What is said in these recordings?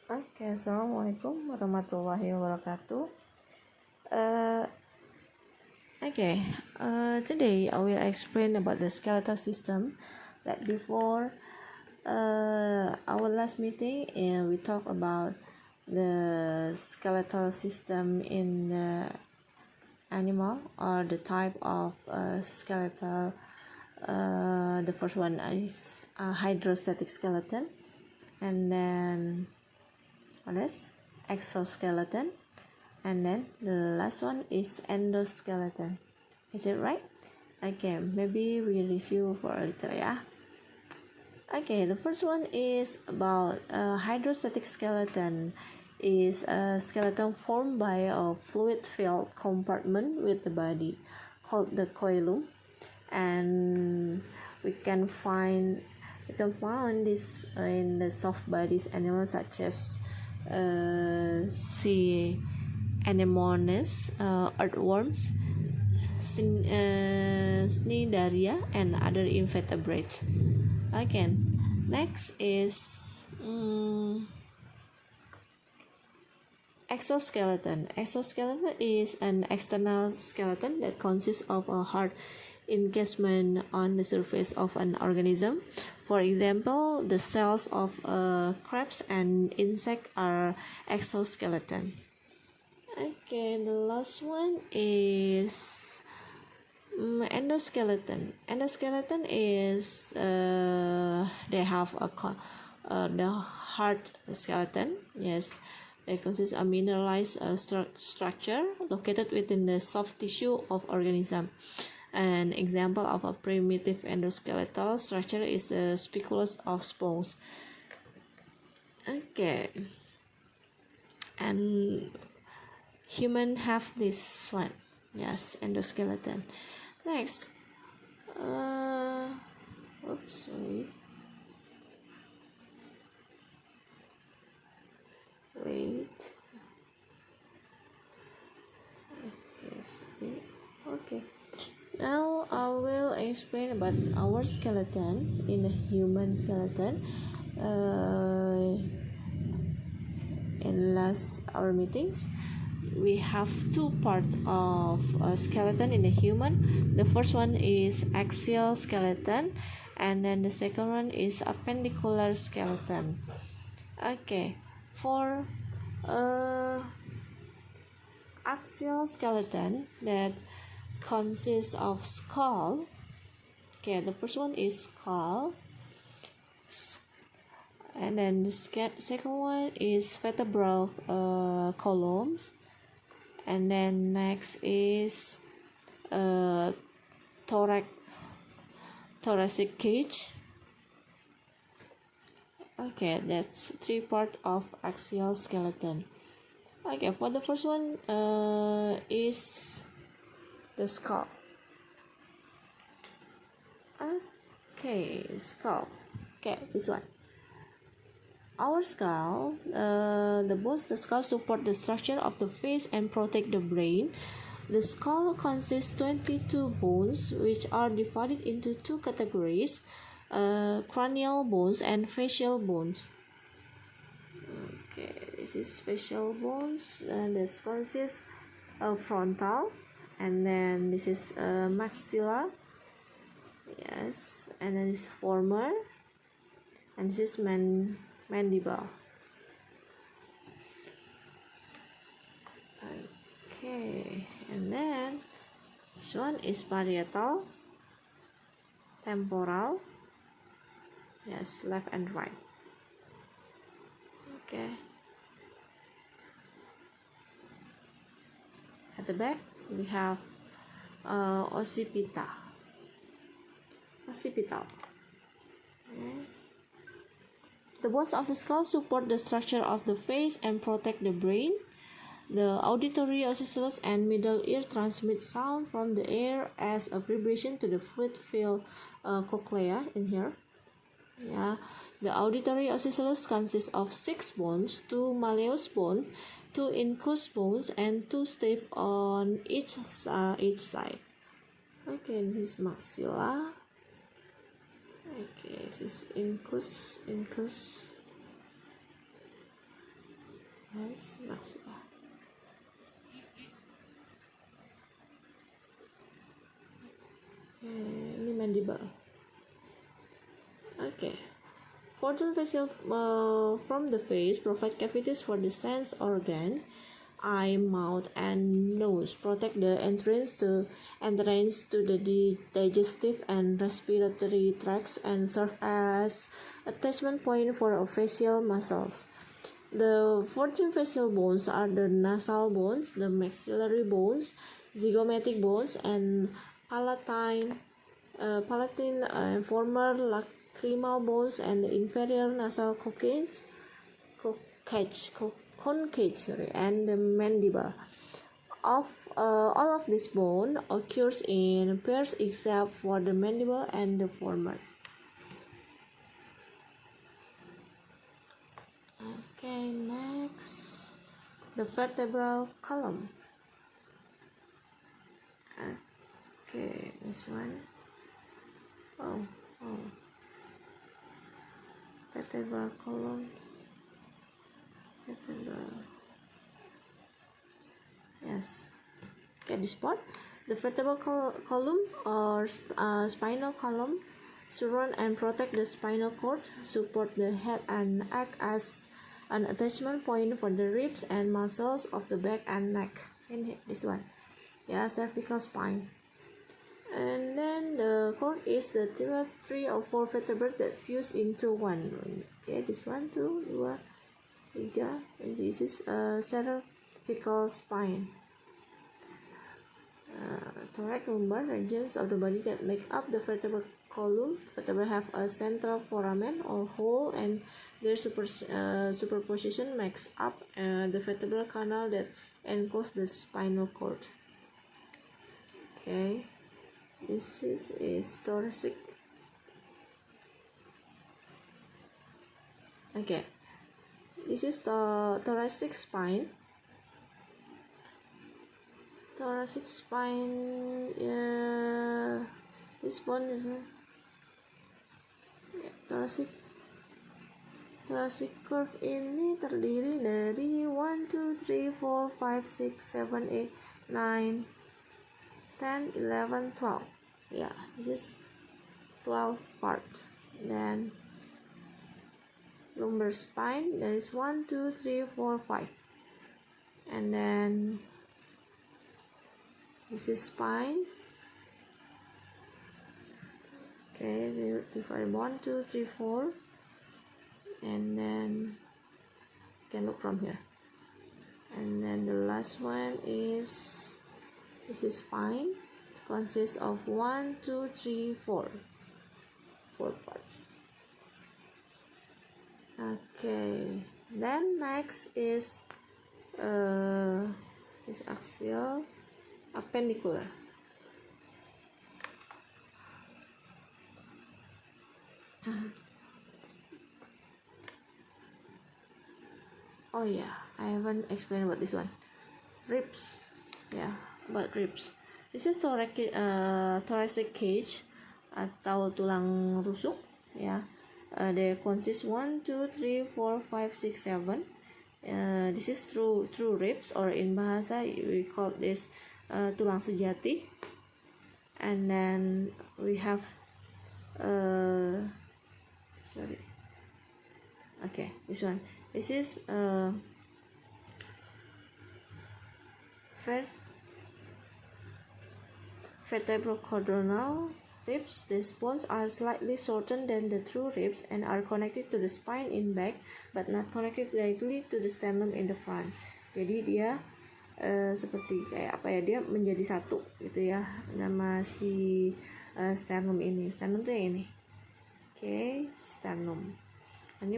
Okay, Assalamualaikum warahmatullahi wabarakatuh. Uh, Today I will explain about the skeletal system. That before our last meeting, we talked about the skeletal system in the animal or the type of skeletal. The first one is a hydrostatic skeleton, and then this exoskeleton, and then the last one is endoskeleton. Is it right? Okay, maybe we review for a little, yeah. Okay, the first one is about hydrostatic skeleton. Is a skeleton formed by a fluid-filled compartment with the body called the coelom, and we can find this in the soft bodies animals such as sea anemones, earthworms, cnidaria, and other invertebrates. Again, next is exoskeleton. Exoskeleton is an external skeleton that consists of a hard encasement on the surface of an organism. For example, the cells of crabs and insects are exoskeleton. Okay, the last one is endoskeleton. Endoskeleton is they have the hard skeleton. Yes, they consist of mineralized structure located within the soft tissue of organism. An example of a primitive endoskeletal structure is the spicules of sponge. Okay, and human have this one. Yes, endoskeleton. Next, sorry. Wait. Okay, sorry. Okay. Now I will explain about our skeleton in the human skeleton. In last our meetings, we have two parts of a skeleton in the human. The first one is axial skeleton, and then the second one is appendicular skeleton. Okay, for axial skeleton that consists of skull. Okay, the first one is skull, and then the second one is vertebral columns, and then next is thoracic cage. Okay, that's three part of axial skeleton. Okay, for the first one is the skull. Okay, skull. Okay, this one. Our skull, the skull support the structure of the face and protect the brain. The skull consists 22 bones, which are divided into two categories: cranial bones and facial bones. Okay, this is facial bones, and this consists of frontal, and then this is maxilla. Yes, and then this former, and this is mandible. Okay, and then this one is parietal, temporal. Yes, left and right. Okay. At the back we have occipital. Yes. The bones of the skull support the structure of the face and protect the brain. The auditory ocellules and middle ear transmit sound from the air as a vibration to the fluid-filled cochlea in here. Yeah, the auditory ocellules consist of 6 bones: 2 malleus bones, 2 incus bones, and 2 stapes on each side. Okay, this is maxilla. Okay, this is incus. Yes, maxilla. Ini mandible. Okay. 14 facial from the face provide cavities for the sense organ, eye, mouth, and nose. Protect the entrance to the digestive and respiratory tracts and serve as attachment point for facial muscles. The 14 facial bones are the nasal bones, the maxillary bones, zygomatic bones, and palatine, former lacrimal bones, and the inferior nasal concave, and the mandible. All of this bone occurs in pairs except for the mandible and the former. Okay, next, the vertebral column. Okay, this one. Vertebral column. Yes. Okay, this part. The vertebral column or spinal column surround and protect the spinal cord, support the head, and act as an attachment point for the ribs and muscles of the back and neck. In this one, yeah, cervical spine. And then the cord is the 3 or 4 vertebrae that fuse into one. Okay, this 1, 2, 3, and this is a cervical spine. Thorax, lumbar regions of the body that make up the vertebral column. Vertebrae have a central foramen or hole, and their superposition makes up the vertebral canal that encloses the spinal cord. Okay, this is thoracic. Okay, this is the thoracic spine. Thoracic spine, this bone is thoracic curve ini terdiri dari 1, 2, 3, 4, 5, 6, 7, 8, 9, 10, 11, 12. Yeah, this is 12 part. Then lumbar spine, there is 1, 2, 3, 4, 5. And then this is spine. Okay, divide 1, 2, 3, 4, and then you can look from here. And then the last one is this is spine. It consists of 1, 2, 3, 4 parts. Okay, then next is this axial appendicular. Oh yeah, I haven't explained about this one. Ribs. Yeah, about ribs. This is thoracic cage atau tulang rusuk. Yeah, they consist 1, 2, 3, 4, 5, 6, 7. This is true ribs, or in bahasa we call this tulang sejati. And then we have okay, this one. This is vertebrocoronal ribs. These bones are slightly shorter than the true ribs and are connected to the spine in back, but not connected directly to the sternum in the front. Jadi dia seperti kayak apa ya, dia menjadi satu gitu ya, nama si sternum ini. Sternum tuh yang ini. Okay, sternum. Ini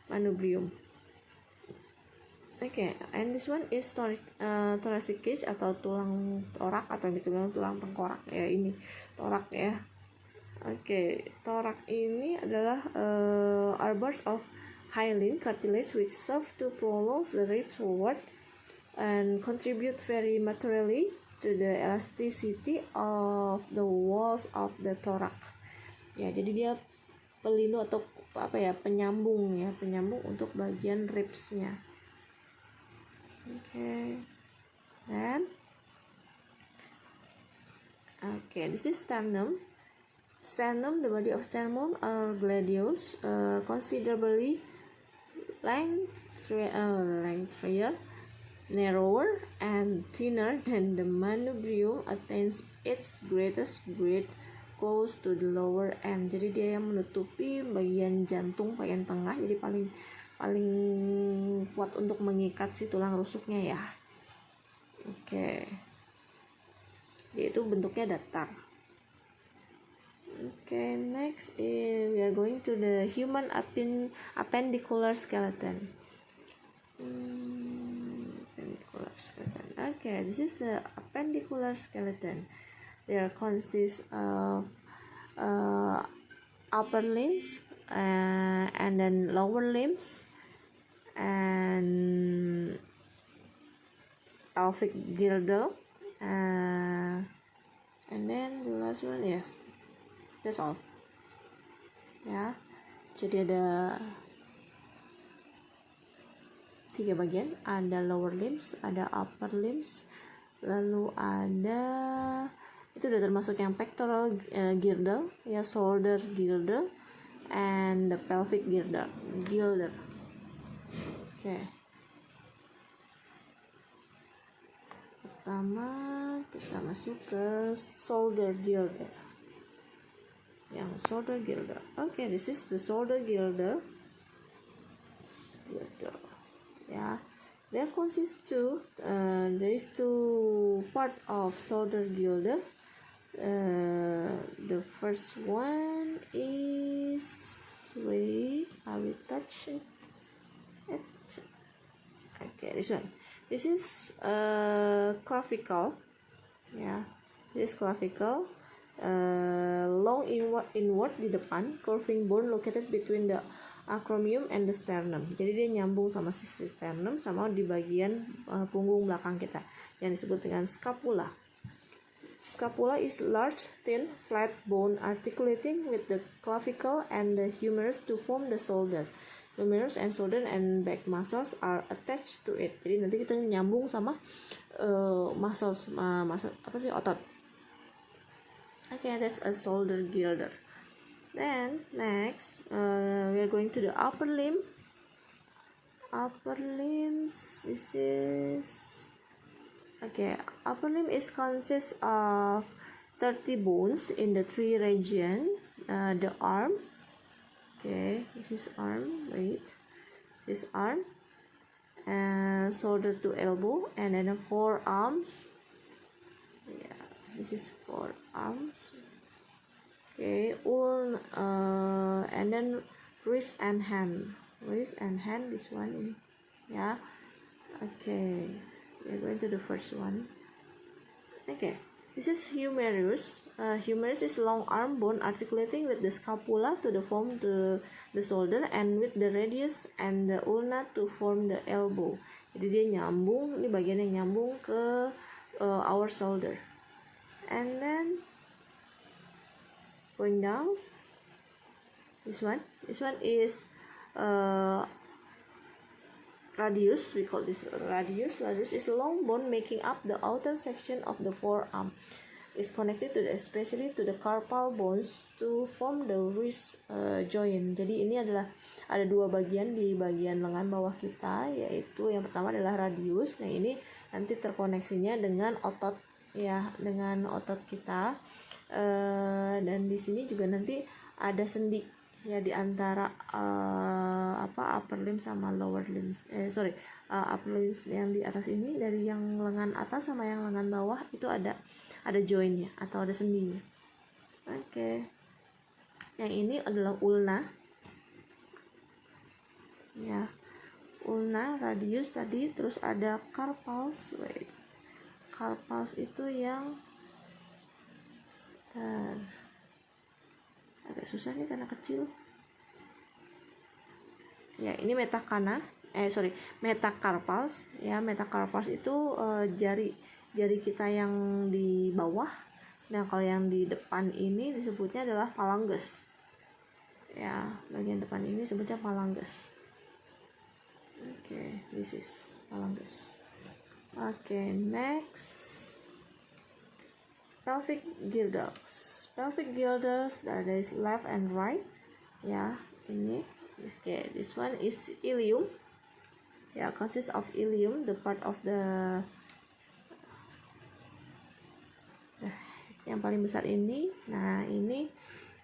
manubrium. Okay, and this one is thoracic cage atau tulang torak, atau gitu bilang tulang tengkorak ya, ini torak ya. Okay, torak ini adalah arbors of hyaline cartilage which serve to prolong the ribs forward and contribute very materially to the elasticity of the walls of the thorax. Ya, jadi dia pelindung atau apa ya, penyambung untuk bagian ribsnya. Okay, then this is sternum. The body of sternum or gladius considerably lengthier, narrower, and thinner than the manubrium, attains its greatest breadth close to the lower end. Jadi dia yang menutupi bagian jantung bagian tengah, jadi paling kuat untuk mengikat si tulang rusuknya ya. Oke. Dia itu bentuknya datar. Okay, next we are going to the human appendicular skeleton. Appendicular skeleton. Okay, this is the appendicular skeleton. There consists of upper limbs and then lower limbs and pelvic girdle and then the last one, yes, that's all ya. Jadi ada 3 bagian, ada lower limbs, ada upper limbs, lalu ada itu udah termasuk yang pectoral girdle ya, shoulder girdle and the pelvic girdle. Oke. Pertama kita masuk ke shoulder girdle. Okay, this is the shoulder girdle. Yeah, there consists there is 2 part of shoulder girdle. The first one is, wait, I will touch it. Okay, this one. This is clavicle. Yeah, this is clavicle. Long inward di depan, curving bone located between the acromion and the sternum. Jadi dia nyambung sama sisi sternum sama di bagian punggung belakang kita yang disebut dengan scapula. Scapula is large, thin, flat bone articulating with the clavicle and the humerus to form the shoulder. Humerus and shoulder and back muscles are attached to it. Jadi nanti kita nyambung sama muscles otot. Okay, that's a shoulder girdle. Then next we are going to the upper limb. Upper limbs, this is upper limb consists of 30 bones in the 3 region. The arm, this is arm, this is arm, and shoulder to elbow, and then 4 arms. This is 4 arms. And then wrist and hand. This one, yeah. Okay, we're going to the first one. Okay, this is humerus. Humerus is long arm bone articulating with the scapula to form the shoulder, and with the radius and the ulna to form the elbow. Jadi dia nyambung, ini bagian yang nyambung ke our shoulder. And then going down, this one is radius. We call this radius. Radius is long bone making up the outer section of the forearm. Is connected to especially to the carpal bones to form the wrist joint. Jadi ini adalah ada 2 bagian di bagian lengan bawah kita, yaitu yang pertama adalah radius. Nah, ini nanti terkoneksinya dengan otot ya, dengan otot kita. Dan di sini juga nanti ada sendi ya di antara upper limb sama lower limbs. Upper limbs yang di atas ini, dari yang lengan atas sama yang lengan bawah itu ada jointnya atau ada sendinya. Oke. Yang ini adalah ulna. Ya. Ulna, radius tadi, terus ada carpals. Carpals itu yang agak susah nih karena kecil. Ya, ini metacarpals. Ya, metacarpals itu jari kita yang di bawah. Nah, kalau yang di depan ini disebutnya adalah phalanges. Ya, bagian depan ini disebutnya phalanges. This is phalanges. Okay, next, pelvic girdles. Pelvic girdles, there is left and right. Ya, ini. Okay, this one is ilium. Ya, consists of ilium, the part of the yang paling besar ini. Nah, ini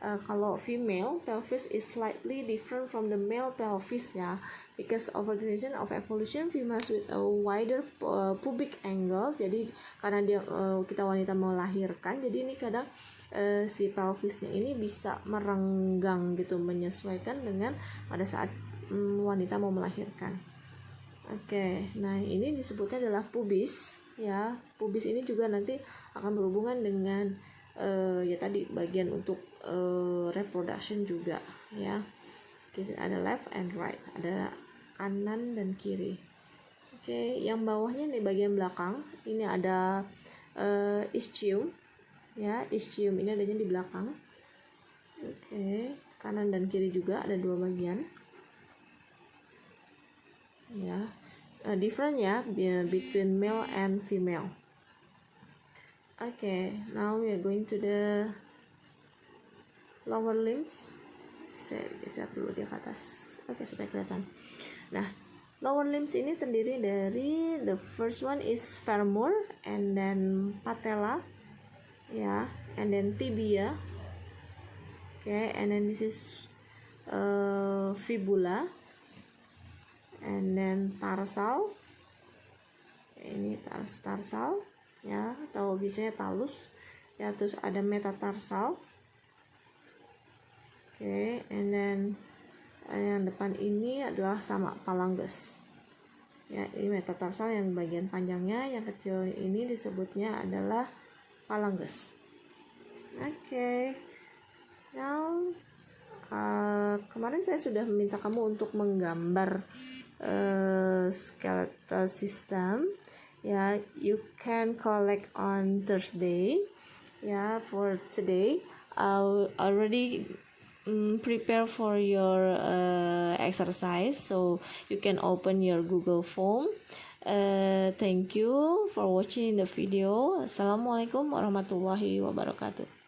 kalau female pelvis is slightly different from the male pelvis ya, because of organization of evolution females with a wider pubic angle. Jadi karena dia kita wanita melahirkan, jadi ini kadang si pelvisnya ini bisa merenggang gitu, menyesuaikan dengan pada saat wanita mau melahirkan. Oke, nah ini disebutnya adalah pubis ya. Pubis ini juga nanti akan berhubungan dengan ya tadi bagian untuk reproduction juga ya. Oke, ada left and right, ada kanan dan kiri. Oke, yang bawahnya di bagian belakang ini ada ischium ya. Ischium ini adanya di belakang. Oke, kanan dan kiri juga ada dua bagian ya. Different ya between male and female. Okay, now we are going to the lower limbs. Saya geser dulu dia ke atas. Oke, supaya kelihatan. Nah, lower limbs ini terdiri dari, the first one is femur, and then patella ya, and then tibia. Okay, and then this is fibula, and then tarsal. Ini tarsal ya, atau biasanya talus ya. Terus ada metatarsal. Oke, and then yang depan ini adalah sama phalanges ya. Ini metatarsal yang bagian panjangnya, yang kecil ini disebutnya adalah phalanges. Oke, now kemarin saya sudah meminta kamu untuk menggambar skeletal system ya. You can collect on Thursday ya. For today I already prepare for your exercise, so you can open your Google Form. Thank you for watching the video. Assalamualaikum warahmatullahi wabarakatuh.